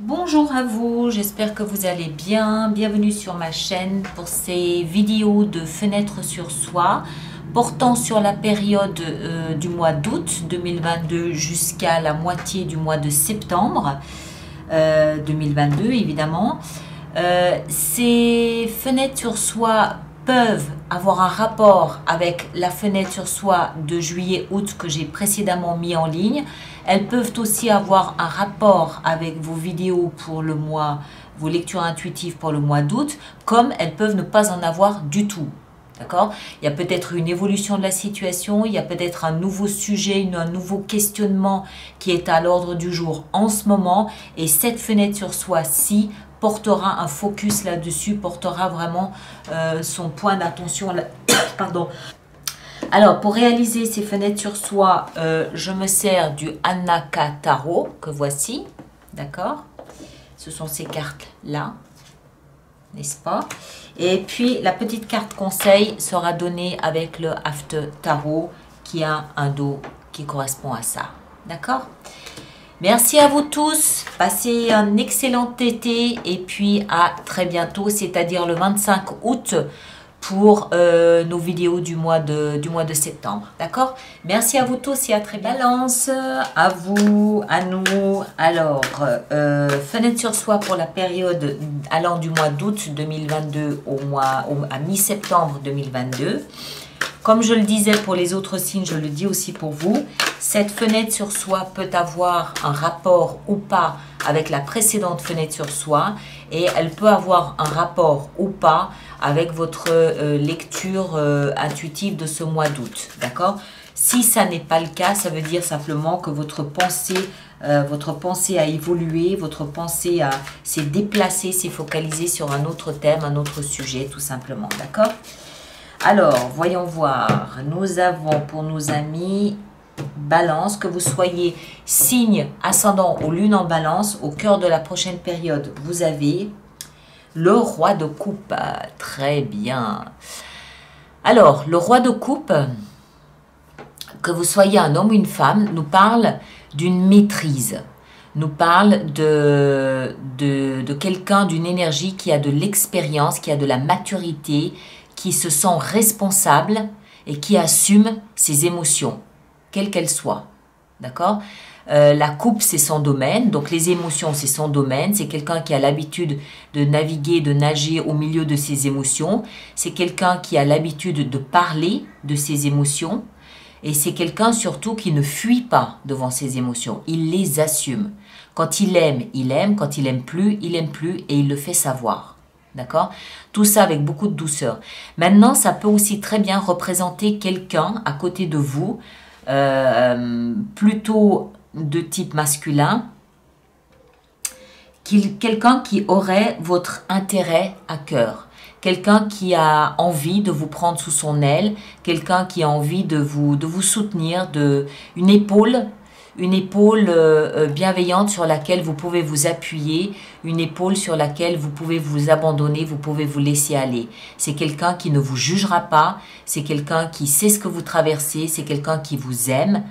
Bonjour à vous, j'espère que vous allez bien. Bienvenue sur ma chaîne pour ces vidéos de fenêtre sur soi portant sur la période du mois d'août 2022 jusqu'à la moitié du mois de septembre 2022 évidemment. Ces fenêtres sur soi peuvent avoir un rapport avec la fenêtre sur soi de juillet-août que j'ai précédemment mis en ligne. Elles peuvent aussi avoir un rapport avec vos vidéos pour le mois, vos lectures intuitives pour le mois d'août, comme elles peuvent ne pas en avoir du tout. D'accord? Il y a peut-être une évolution de la situation, il y a peut-être un nouveau sujet, un nouveau questionnement qui est à l'ordre du jour en ce moment. Et cette fenêtre sur soi-ci portera un focus là-dessus, portera vraiment son point d'attention. Pardon. Alors, pour réaliser ces fenêtres sur soi, je me sers du Anaka Tarot, que voici. D'accord? Ce sont ces cartes-là, n'est-ce pas? Et puis, la petite carte conseil sera donnée avec le After Tarot, qui a un dos qui correspond à ça. D'accord? Merci à vous tous, passez un excellent été et puis à très bientôt, c'est-à-dire le 25 août pour nos vidéos du mois de septembre. D'accord? Merci à vous tous et à très bientôt. Balance, à vous, à nous. Alors, fenêtre sur soi pour la période allant du mois d'août 2022 à mi-septembre 2022. Comme je le disais pour les autres signes, je le dis aussi pour vous. Cette fenêtre sur soi peut avoir un rapport ou pas avec la précédente fenêtre sur soi. Et elle peut avoir un rapport ou pas avec votre lecture intuitive de ce mois d'août. D'accord? Si ça n'est pas le cas, ça veut dire simplement que votre pensée a évolué, votre pensée s'est déplacée, s'est focalisée sur un autre thème, un autre sujet, tout simplement. D'accord? Alors, voyons voir. Nous avons pour nos amis Balance, que vous soyez signe, ascendant ou lune en Balance, au cœur de la prochaine période, vous avez le roi de coupe. Très bien. Alors, le roi de coupe, que vous soyez un homme ou une femme, nous parle d'une maîtrise. Nous parle de quelqu'un, d'une énergie qui a de l'expérience, qui a de la maturité, qui se sent responsable et qui assume ses émotions, quelles qu'elles soient. D'accord? La coupe, c'est son domaine. Donc, les émotions, c'est son domaine. C'est quelqu'un qui a l'habitude de naviguer, de nager au milieu de ses émotions. C'est quelqu'un qui a l'habitude de parler de ses émotions. Et c'est quelqu'un surtout qui ne fuit pas devant ses émotions. Il les assume. Quand il aime, il aime. Quand il aime plus, il aime plus. Et il le fait savoir. D'accord? Tout ça avec beaucoup de douceur. Maintenant, ça peut aussi très bien représenter quelqu'un à côté de vous, plutôt de type masculin, quelqu'un qui aurait votre intérêt à cœur, quelqu'un qui a envie de vous prendre sous son aile, quelqu'un qui a envie de vous soutenir, une épaule bienveillante sur laquelle vous pouvez vous appuyer, une épaule sur laquelle vous pouvez vous abandonner, vous pouvez vous laisser aller. C'est quelqu'un qui ne vous jugera pas, c'est quelqu'un qui sait ce que vous traversez, c'est quelqu'un qui vous aime.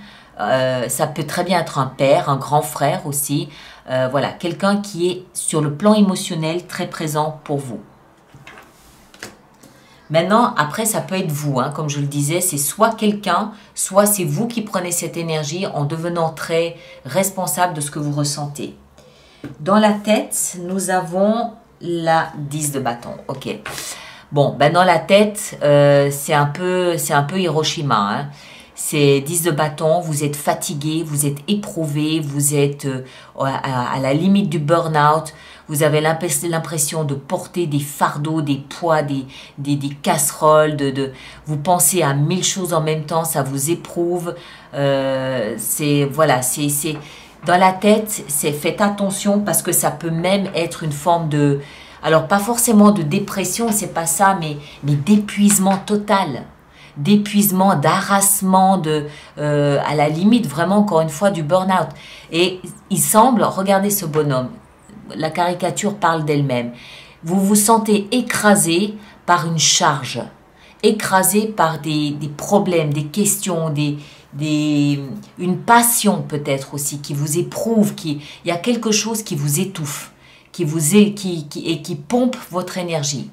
Ça peut très bien être un père, un grand frère aussi. Voilà, quelqu'un qui est sur le plan émotionnel très présent pour vous. Maintenant, après, ça peut être vous, hein, comme je le disais, c'est soit quelqu'un, soit c'est vous qui prenez cette énergie en devenant très responsable de ce que vous ressentez. Dans la tête, nous avons la 10 de bâton. Ok. Bon, ben dans la tête, c'est un peu Hiroshima. Hein. C'est 10 de bâton, vous êtes fatigué, vous êtes éprouvé, vous êtes à la limite du burn-out. Vous avez l'impression de porter des fardeaux, des poids, des casseroles. Vous pensez à 1000 choses en même temps, ça vous éprouve. Voilà, c'est dans la tête, faites attention parce que ça peut même être une forme de... Alors, pas forcément de dépression, c'est pas ça, mais d'épuisement total. D'épuisement, d'harassement, à la limite, vraiment, encore une fois, du burn-out. Et il semble, regardez ce bonhomme, la caricature parle d'elle-même. Vous vous sentez écrasé par une charge, écrasé par des problèmes, des questions, une passion peut-être aussi qui vous éprouve, il y a quelque chose qui vous étouffe, qui pompe votre énergie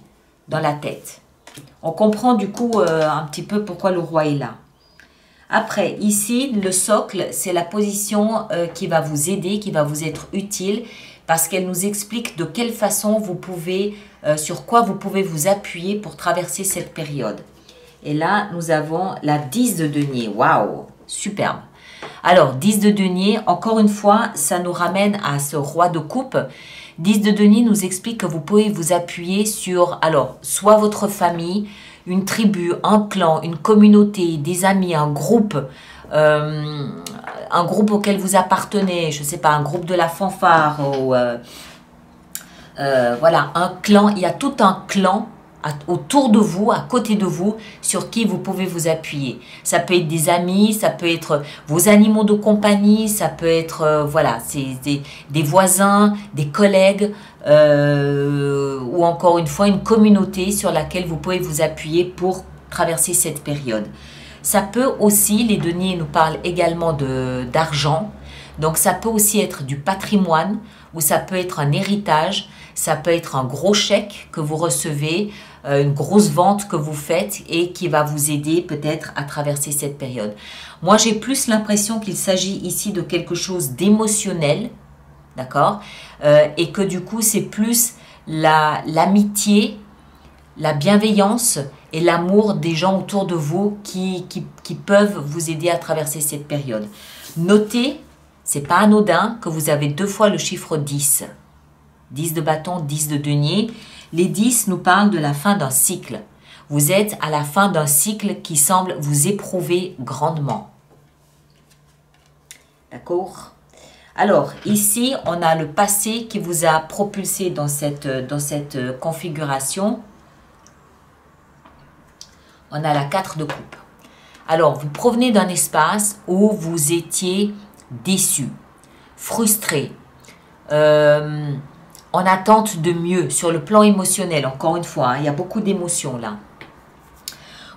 dans la tête. On comprend du coup un petit peu pourquoi le roi est là. Après, ici, le socle, c'est la position qui va vous aider, qui va vous être utile, parce qu'elle nous explique de quelle façon vous pouvez, sur quoi vous pouvez vous appuyer pour traverser cette période. Et là, nous avons la 10 de denier. Waouh, superbe. Alors, 10 de denier, encore une fois, ça nous ramène à ce roi de coupe. 10 de denier nous explique que vous pouvez vous appuyer sur, alors, soit votre famille, une tribu, un clan, une communauté, des amis, un groupe auquel vous appartenez, je ne sais pas, un groupe de la fanfare, ou, voilà, un clan. Il y a tout un clan autour de vous, à côté de vous, sur qui vous pouvez vous appuyer. Ça peut être des amis, ça peut être vos animaux de compagnie, ça peut être, voilà, c'est des voisins, des collègues, ou encore une fois, une communauté sur laquelle vous pouvez vous appuyer pour traverser cette période. Ça peut aussi, les deniers nous parlent également d'argent, donc ça peut aussi être du patrimoine, ou ça peut être un héritage, ça peut être un gros chèque que vous recevez, une grosse vente que vous faites et qui va vous aider peut-être à traverser cette période. Moi, j'ai plus l'impression qu'il s'agit ici de quelque chose d'émotionnel, d'accord, et que du coup, c'est plus l'amitié, la bienveillance et l'amour des gens autour de vous qui peuvent vous aider à traverser cette période. Notez, c'est pas anodin que vous avez 2 fois le chiffre 10. 10 de bâton, 10 de denier. Les 10 nous parlent de la fin d'un cycle. Vous êtes à la fin d'un cycle qui semble vous éprouver grandement. D'accord? Alors, ici, on a le passé qui vous a propulsé dans cette configuration. On a la 4 de coupe. Alors, vous provenez d'un espace où vous étiez déçu, frustré, en attente de mieux sur le plan émotionnel. Encore une fois, hein, il y a beaucoup d'émotions là.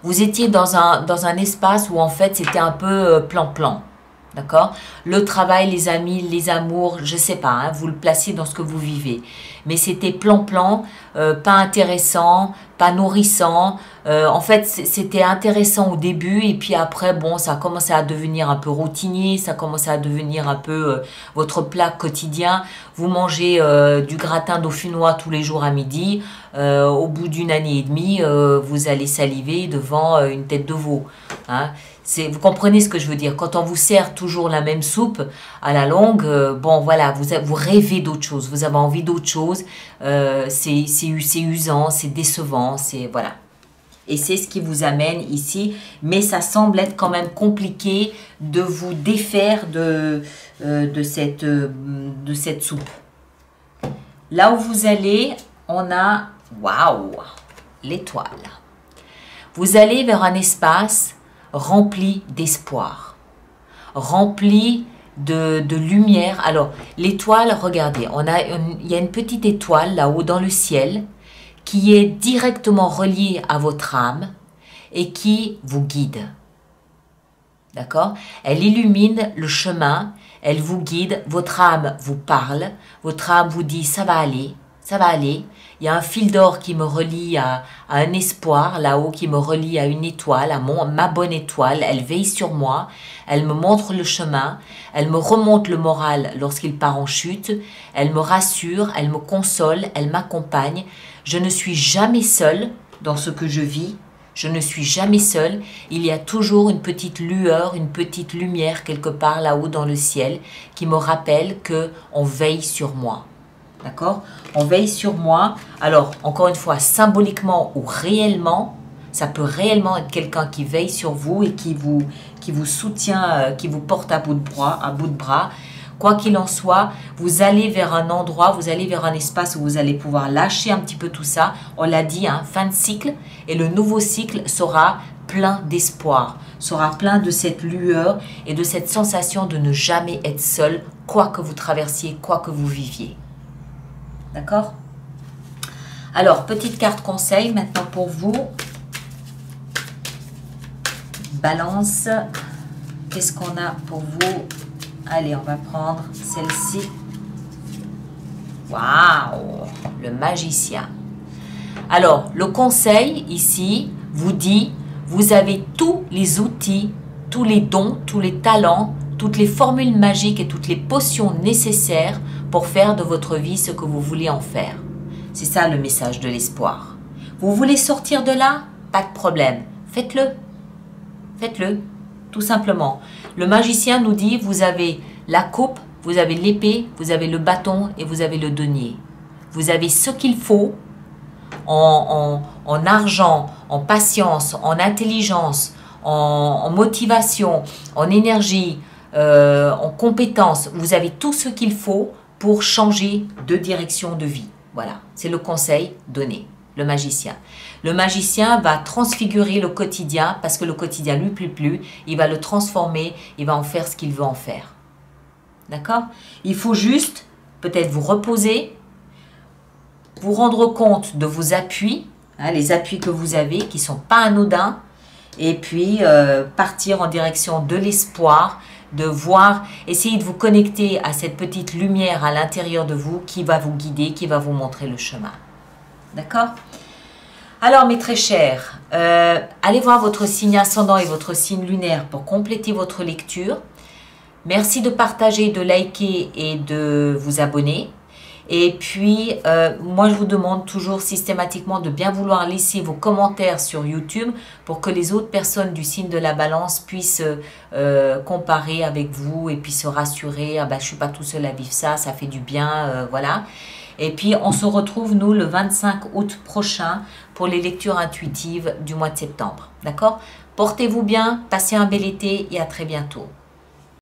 Vous étiez dans un espace où en fait c'était un peu plan-plan. D'accord? Le travail, les amis, les amours, je sais pas, hein, vous le placez dans ce que vous vivez. Mais c'était plan-plan, pas intéressant, pas nourrissant. En fait, c'était intéressant au début et puis après, bon, ça a commencé à devenir un peu routinier, ça a commencé à devenir un peu votre plat quotidien. Vous mangez du gratin dauphinois tous les jours à midi. Au bout d'une année et demie, vous allez saliver devant une tête de veau. Hein. Vous comprenez ce que je veux dire? Quand on vous sert toujours la même soupe, à la longue, bon voilà, vous rêvez d'autre chose, vous avez envie d'autre chose, c'est usant, c'est décevant, c'est voilà. Et c'est ce qui vous amène ici, mais ça semble être quand même compliqué de vous défaire de cette soupe. Là où vous allez, on a, waouh, l'étoile. Vous allez vers un espace rempli d'espoir, rempli de lumière. Alors, l'étoile, regardez, il y a une petite étoile là-haut dans le ciel qui est directement reliée à votre âme et qui vous guide. D'accord? Elle illumine le chemin, elle vous guide, votre âme vous parle, votre âme vous dit ça va aller, ça va aller. Il y a un fil d'or qui me relie à un espoir là-haut, qui me relie à une étoile, à ma bonne étoile. Elle veille sur moi, elle me montre le chemin, elle me remonte le moral lorsqu'il part en chute, elle me rassure, elle me console, elle m'accompagne. Je ne suis jamais seule dans ce que je vis, je ne suis jamais seule. Il y a toujours une petite lueur, une petite lumière quelque part là-haut dans le ciel qui me rappelle qu'on veille sur moi. D'accord? On veille sur moi. Alors, encore une fois, symboliquement ou réellement, ça peut réellement être quelqu'un qui veille sur vous et qui vous soutient, qui vous porte à bout de bras. Quoi qu'il en soit, vous allez vers un endroit, vous allez vers un espace où vous allez pouvoir lâcher un petit peu tout ça. On l'a dit, hein, fin de cycle. Et le nouveau cycle sera plein d'espoir, sera plein de cette lueur et de cette sensation de ne jamais être seul, quoi que vous traversiez, quoi que vous viviez. D'accord? Alors, petite carte conseil maintenant pour vous. Balance. qu'est-ce qu'on a pour vous? Allez, on va prendre celle-ci. Waouh! Le magicien. Alors, le conseil ici vous dit, vous avez tous les outils, tous les dons, tous les talents, toutes les formules magiques et toutes les potions nécessaires pour faire de votre vie ce que vous voulez en faire. C'est ça le message de l'espoir. Vous voulez sortir de là? Pas de problème. Faites-le. Faites-le, tout simplement. Le magicien nous dit, vous avez la coupe, vous avez l'épée, vous avez le bâton et vous avez le denier. Vous avez ce qu'il faut en argent, en patience, en intelligence, en motivation, en énergie, en compétences. Vous avez tout ce qu'il faut pour changer de direction de vie. Voilà, c'est le conseil donné, le magicien. Le magicien va transfigurer le quotidien parce que le quotidien lui plaît plus. Il va le transformer, il va en faire ce qu'il veut en faire. D'accord? Il faut juste peut-être vous reposer, vous rendre compte de vos appuis, hein, les appuis que vous avez qui ne sont pas anodins, et puis partir en direction de l'espoir, de voir, essayer de vous connecter à cette petite lumière à l'intérieur de vous qui va vous guider, qui va vous montrer le chemin. D'accord? Alors mes très chers, allez voir votre signe ascendant et votre signe lunaire pour compléter votre lecture. Merci de partager, de liker et de vous abonner. Et puis, moi, je vous demande toujours systématiquement de bien vouloir laisser vos commentaires sur YouTube pour que les autres personnes du signe de la balance puissent comparer avec vous et puis se rassurer. Ah ben, je ne suis pas tout seul à vivre ça, ça fait du bien, voilà. Et puis, on se retrouve, nous, le 25 août prochain pour les lectures intuitives du mois de septembre. D'accord? Portez-vous bien, passez un bel été et à très bientôt.